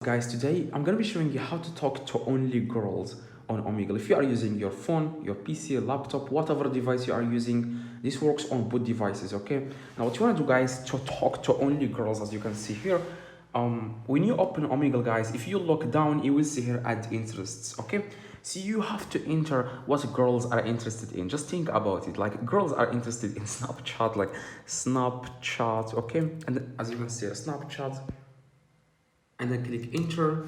Guys, today I'm gonna be showing you how to talk to only girls on Omegle. If you are using your phone, your PC, laptop, whatever device you are using, this works on both devices. Okay, now what you want to do, guys, to talk to only girls, as you can see here, when you open Omegle, guys, if you look down, you will see here add interests. Okay, so you have to enter what girls are interested in. Just think about it, like girls are interested in Snapchat, like Snapchat. Okay, and as you can see, Snapchat, and then click enter,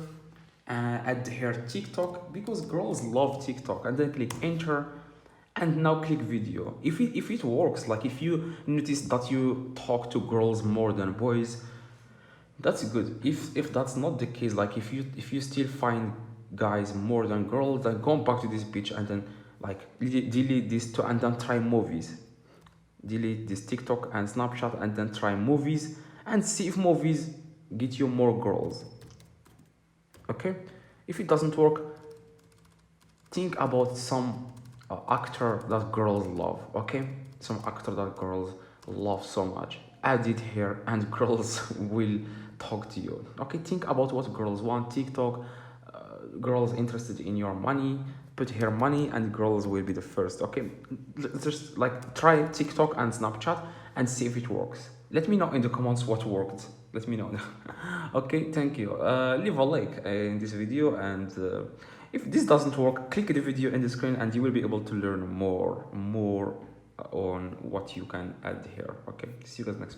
add here TikTok, because girls love TikTok, and then click enter, and now click video. If it works, like if you notice that you talk to girls more than boys, that's good. If that's not the case, like if you still find guys more than girls, then go back to this page and then like delete these two and then try movies. Delete this TikTok and Snapchat and then try movies and see if movies get you more girls. Okay, if it doesn't work, think about some actor that girls love. Okay, some actor that girls love so much, add it here and girls will talk to you. Okay, think about what girls want. TikTok, girls interested in your money, put here money and girls will be the first. Okay, just like try TikTok and Snapchat and see if it works. Let me know in the comments what worked. Let me know. Okay, thank you. Leave a like in this video, and if this doesn't work, click the video in the screen and you will be able to learn more on what you can add here. Okay, see you guys next